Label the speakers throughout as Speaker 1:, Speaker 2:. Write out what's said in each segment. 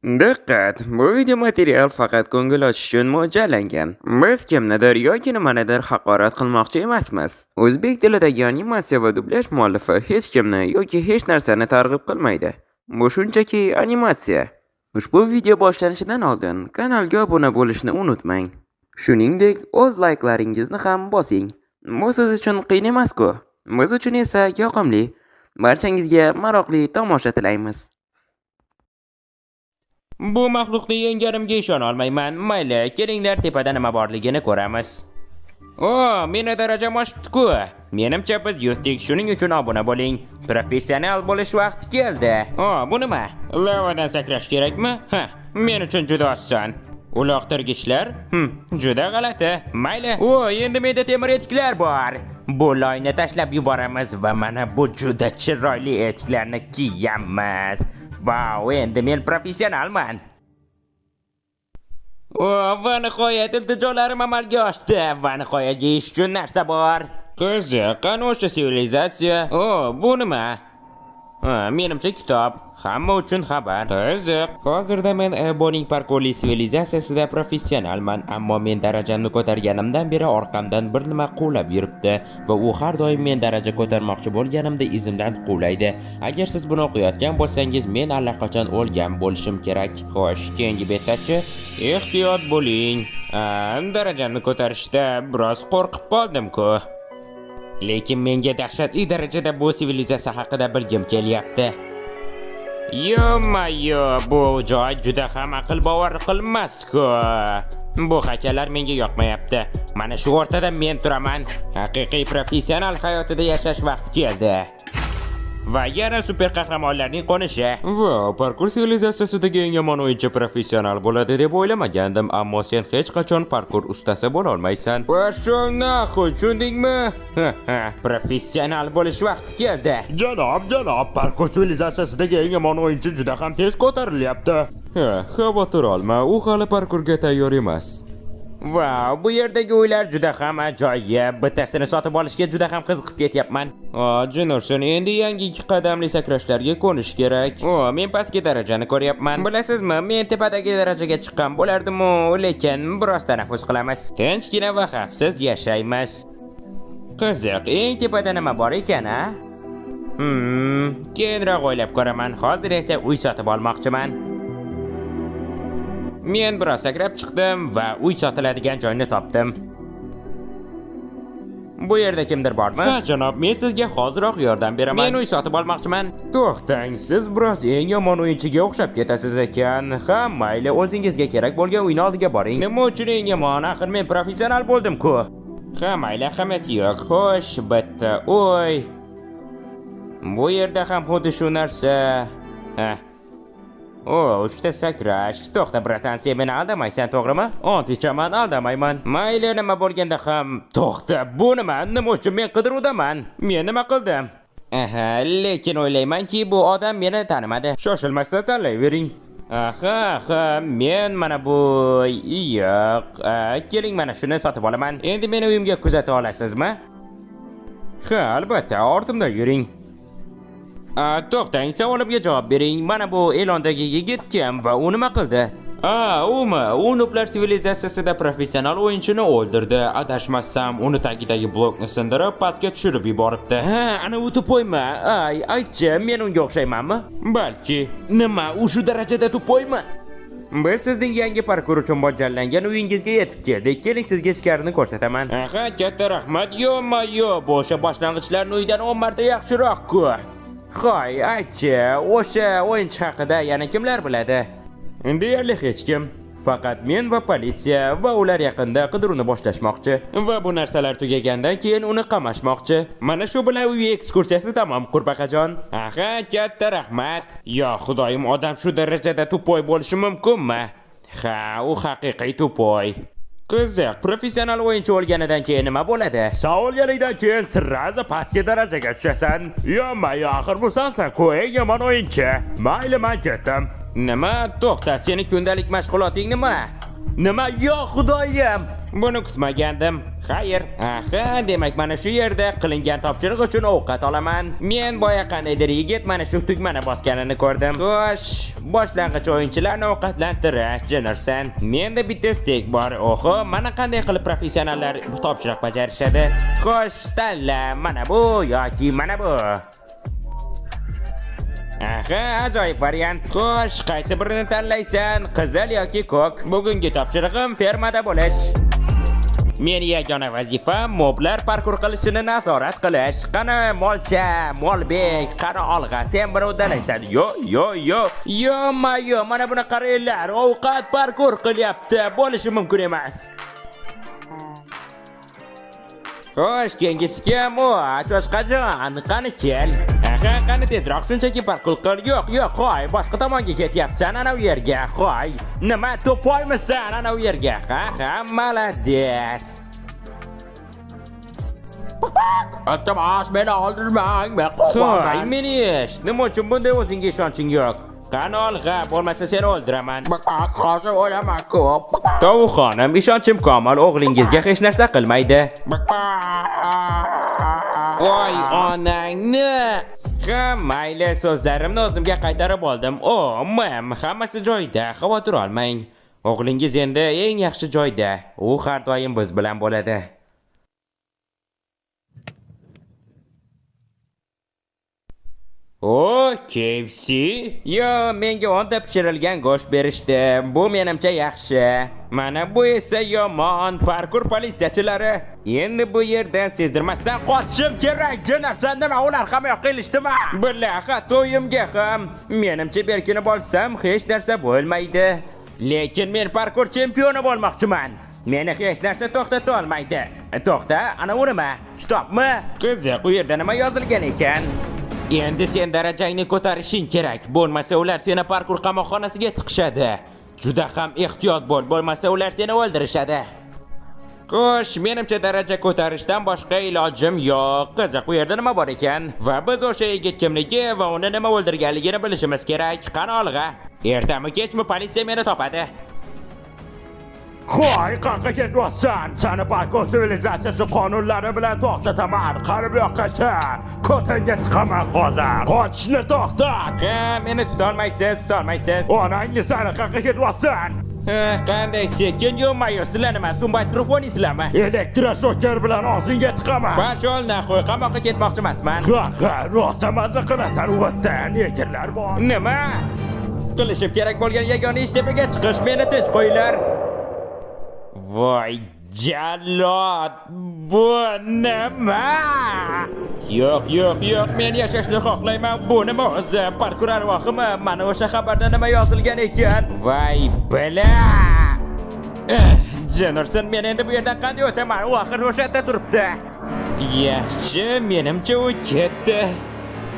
Speaker 1: Diqqat! Bu video material faqat ko'ngil ochish uchun mo'ljallangan. Biz kimnidir yoki nimanidir haqorat qilmoqchi emasmiz. O'zbek tilidagi animatsiya va dublyaj muallifi hech kimni yoki hech narsani targ'ib qilmaydi. Bu shunchaki animatsiya. Ushbu video boshlanishidan oldin kanalga obuna bo'lishni unutmang. Shuningdek, o'z layklaringizni ham bosing. Bu siz uchun qiyin emas-ku. Biz uchun esa yoqimli. Barchangizga maroqli tomosha tilaymiz.
Speaker 2: Bu maxluqni yenganimga ishona olmayman. Mayli, kelinglar tepada nima borligini ko'ramiz. Meni darajam oshibdi-ku. Menimcha biz yutdik, shuning uchun obuna bo'ling. Professional bo'lish vaqti keldi. Bu nima? Lavadan sakrash kerakmi? Men uchun juda oson. Uloqtirgichlar? Juda g'alati. Mayli. Endi menda temir etiklar bor. Bu loyni tashlab yuboramiz va mana bu juda chiroyli etiklarni kiyamiz. Vau, endi men professionalman. Va nihoyat iltijolarim amalga oshdi. Va nihoyat yeyish uchun narsa bor. Qiziq, qani o'sha sivilizatsiya? Bu nima? Menimcha kitob. Hamma uchun xabar. Qiziq. Hozirda men Eboning parkurli sivilizatsiyasida professionalman, ammo men darajamni ko'targanimdan beri orqamdan bir nima quvlab yuribdi va u har doim men daraja ko'tarmoqchi bo'lganimda izimdan quvlaydi. Agar siz buni o'qiyotgan bo'lsangiz, men allaqachon o'lgan bo'lishim kerak. Xo'sh, keyingi betdachi? Ehtiyot bo'ling. Darajamni ko'tarishda biroz qo'rqib qoldim-ku. Lekin menga dahshatli darajada bu sivilizatsiya haqida bilgim kelyapti. Yo-mayo, bu joy juda ham aql bovar qilmas-ku. Bu haykallar menga yoqmayapti. Mana shu o'rtada men turaman. Haqiqiy professional hayotida yashash vaqti keldi. Va yana super qahramonlarning qo'nishi. Parkur sivilizatsiyasidagi eng yomon o'yinchi professional bo'ladi deb o'ylamagandim, ammo sen hech qachon parkur ustasi bo'la olmaysan. Pashol naxuy, tushundingmi? Professional bo'lish vaqti keldi. Janob, parkur sivilizatsiyasidagi eng yomon o'yinchi juda ham tez ko'tarilyapti. Xavotir olma, u hali parkurga tayyor emas. Vau, bu yerdagi uylar juda ham ajoyib. Bittasini sotib olishga juda ham qiziqib ketyapman. Jinursun, endi yangi 2 qadamli sakrashlarga ko'nish kerak. Men pastki darajani ko'ryapman. Bilasizmi, men tepadagi darajaga chiqqan bo'lardim-ku, lekin biroz tanaffus qilamiz. Tinchgina va xavfsiz yashaymiz. Qiziq, eng tepada nima bor ekan-a? Keyinroq o'ylab ko'raman. Hozir esa uy sotib olmoqchiman. Men biroz sakrab chiqdim va uy sotiladigan joyni topdim. Bu yerda kimdir bormi? Janob, men sizga hoziroq yordam beraman. Men uy sotib olmoqchiman. To'xtang, siz biroz eng yomon o'yinchiga o'xshab ketasiz ekan. Mayli, o'zingizga kerak bo'lgan uyning oldiga boring. Nima uchun eng yomon? Axir men professional bo'ldim-ku. Mayli, ahamiyati yo'q. Xo'sh, bitta uy. Bu yerda ham xuddi shu narsa. Uchta sakrash. To'xta, bratan, sen meni aldamaysan, to'g'rimi? Ont ichaman, aldamayman. Mayli, nima bo'lganda ham. To'xta, bu nima? Nima uchun men qidiruvdaman? Men nima qildim? Lekin o'ylaymanki, bu odam meni tanimadi. Shoshilmasdan tanlayvering. Men mana bu yo'q. Keling, mana shuni sotib olaman. Endi meni uyimga kuzata olasizmi? Albatta, ortimdan yuring. To'xtang, savolimga javob bering. Mana bu e'londagi yigit kim va u nima qildi? U nublar sivilizatsiyasida professional o'yinchini o'ldirdi. Adashmasam, uni tagidagi blokni sindirib, pastga tushirib yuboribdi. Ana u tupoymi? Aytchi, men unga o'xshaymanmi? Balki. Nima, u shu darajada tupoymi? Biz sizning yangi parkur uchun mo'ljallangan uyingizga yetib keldik. Keling, sizga ichkarini ko'rsataman. Katta rahmat. Yo, bu o'sha boshlang'ichlarning uyidan 10 marta yaxshiroq-ku. Xo'y, aytchi, o'sha o'yinchi haqida yana kimlar biladi? Deyarli hech kim. Faqat men va politsiya va ular yaqinda qidiruvni boshlashmoqchi va bu narsalar tugagandan keyin uni qamashmoqchi. Mana shu bilan uy ekskursiyasi tamom, qurbaqajon. Katta rahmat. Yo, xudoyim, odam shu darajada tupoy bo'lishi mumkinmi? U haqiqiy tupoy. Qiziq, professional o'yinchi o'lganidan keyin nima bo'ladi? Sen o'lganidan keyin sirraza pastki darajaga tushasan. Axir bu sensan-ku, eng yomon o'yinchi. Mayli, men ketdim. Nima? To'xta, seni kundalik mashg'uloting nima? Nima yo xudoyim? Buni kutmagandim. Xayr. Aha, demak mana shu yerda qilingan topshiriq uchun ovqat olaman. Men boya qandaydir yigit mana shu tugmani bosganini ko'rdim. Xo'sh, boshlang'ich o'yinchilarni ovqatlantirish Jennerson. Menda bitta stek bor. Oho, mana qanday qilib professionallar topshiriq bajarishadi. Xo'sh, tanla, mana bu yoki mana bu. Aha, ajoyib variant. Xo'sh, qaysi birini tanlaysan? Qizil yoki ko'k? Bugungi topshirig'im fermada bo'lish. Men yagona vazifam moblar parkur qilishini nazorat qilish. Qani molcha, molbek, qani olg'a, sen buni uddalaysan. Yo, mana buni qaranglar. Ovqat parkur qilyapti. Bo'lishi mumkin emas. Xo'sh, kengisi kim u? Cho'chqajon, qani kel. Aha, qani tezroq shunchaki parkur qil. Yo'q, qo'y, boshqa tomonga ketyapsan, ana u yerga, qo'y. Nima, to'poymisan ana u yerga? Ha, malades. Iltimos, meni o'ldirmang, men qo'rqaman. Meni ish. Nima uchun bunday o'zingga ishonching yo'q? Qani olg'a, bo'lmasa seni o'ldiraman.
Speaker 3: Hozir o'laman ko'p.
Speaker 2: Tovuqxonim, ishonchim komil, o'g'lingizga hech narsa qilmaydi. Voy onangni. Mayli, so'zlarimni o'zimga qaytarib oldim. Hammasi joyida, xavotir olmang. O'g'lingiz endi eng yaxshi joyda. U har doim biz bilan bo'ladi. KFC? Yo, menga 10 ta pishirilgan go'sht berishdi. Bu menimcha yaxshi. Mana bu esa yomon. Parkur politsiyachilari. Endi bu yerdan sezdirmasdan qochishim kerak. Jennerson, nima ular ham yo'qilishdi-mi? Bilaha, to'yimga ham. Menimcha berkinib olsam hech narsa bo'lmaydi. Lekin men parkur chempioni bo'lmoqchiman. Meni hech narsa to'xtata olmaydi. To'xta, ana u nima? Kitobmi? Qiziq, u yerda nima yozilgan ekan? Endi sen darajangni ko'tarishing kerak. Bo'lmasa ular seni parkur qamoqxonasiga tiqishadi. Juda ham ehtiyot bo'l, bo'lmasa ular seni o'ldirishadi. Xo'sh, menimcha daraja ko'tarishdan boshqa ilojim yo'q. Qiziq, u yerda nima bor ekan? Va biz o'sha yigit kimligi va uni nima o'ldirganligini bilishimiz kerak. Qani olg'a. Ertami kechmi politsiya meni topadi. Qo'y, qaqqa ketyapsan. Seni parkur sivilizatsiyasi qonunlari bilan to'xtataman. Qani bu yoqqacha. Ko'tingga tiqaman hozir. Qochishni to'xtat. Meni tutolmaysiz. Onangni seni qaqqa ketyapsan. Qanday sekin yurmayapsizlar, nima sumbaystrofoniysizlarmi? Elektroshoker bilan og'zingga tiqaman. Pashol nahoy, qamoqqa ketmoqchi emasman. Rosa maza qilasan o'tda, negirlar bor. Nima? Qilishim kerak bo'lgan yagona ish tepaga chiqish, meni tinch qo'yinglar. Voy jallod, bu nima? Yo'q, men yashashni xohlayman. Bu nima o'zi? Parkur arvohimi? Mana o'sha xabarda nima yozilgan ekan? Voy bala! Jennerson, men endi bu yerdan qanday o'taman? U axir o'sha yerda turibdi. Yaxshi, menimcha u ketdi.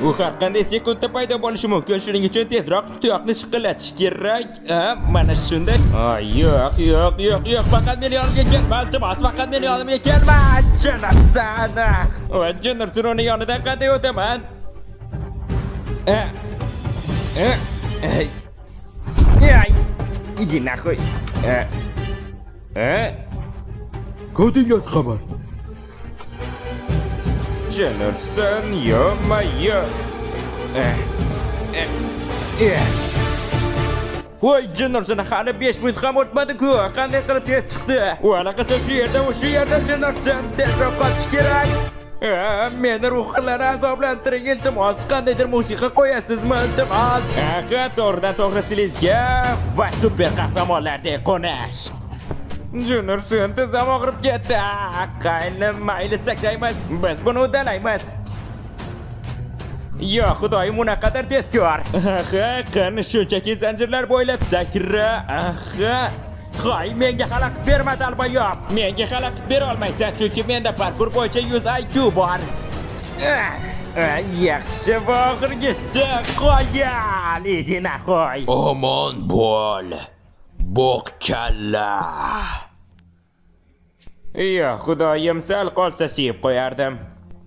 Speaker 2: U har qanday sekundda paydo bo'lishi mumkin. Shuning uchun tezroq tuyoqni shiqillatish kerak. Mana shunday. Yo'q. Faqat meni yonimga kelma. Iltimos, faqat meni yonimga kelma. Jennerson. Va Jennerson uning yonidan qanday o'taman? Idi nahoy.
Speaker 3: Ko'tingga tiqaman.
Speaker 2: Jennerson, Voy Jennerson, hali 5 minut ham o'tmadi-ku. Qanday qilib tez chiqdi? U allaqachon shu yerda Jennerson, tezroq qochish kerak. Meni ruhlarni azoblantiring, iltimos. Qandaydir musiqa qo'yasizmi, iltimos? To'g'ridan to'g'ri sizga va super qahramonlardek qo'nash. Jennerson, tizam og'rib ketdi. Qayli mayli sakraymiz. Biz buni uddalaymiz. Yo, xudoyim, unaqadar tezkor. Qani shunchaki zanjirlar bo'ylab sakra. Qo'y, menga xalaqit bermadi albayob. Menga xalaqit bera olmaysan, chunki menda parkur bo'yicha 100 IQ bor. Yaxshi, oxirgisi qo'ygan. Idina qo'y.
Speaker 3: Omon bo'l. Bo'q kalla.
Speaker 2: Yo, xudoyim, sal qolsa siyib qo'yardim.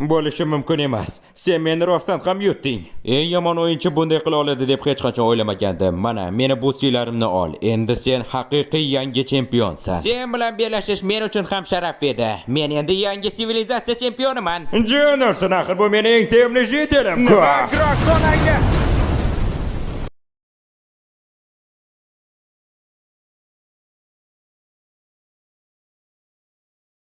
Speaker 2: Bo'lishi mumkin emas. Sen meni rostdan ham yutding. Eng yomon o'yinchi bunday qila oladi deb hech qachon o'ylamagandim. Mana, meni butsilarimni ol. Endi sen haqiqiy yangi chempionsan. Sen bilan bellashish men uchun ham sharaf edi. Men endi yangi sivilizatsiya chempioniman. Jonarsan, axir bu mening eng sevimli jitelim. Nima grok sonangga?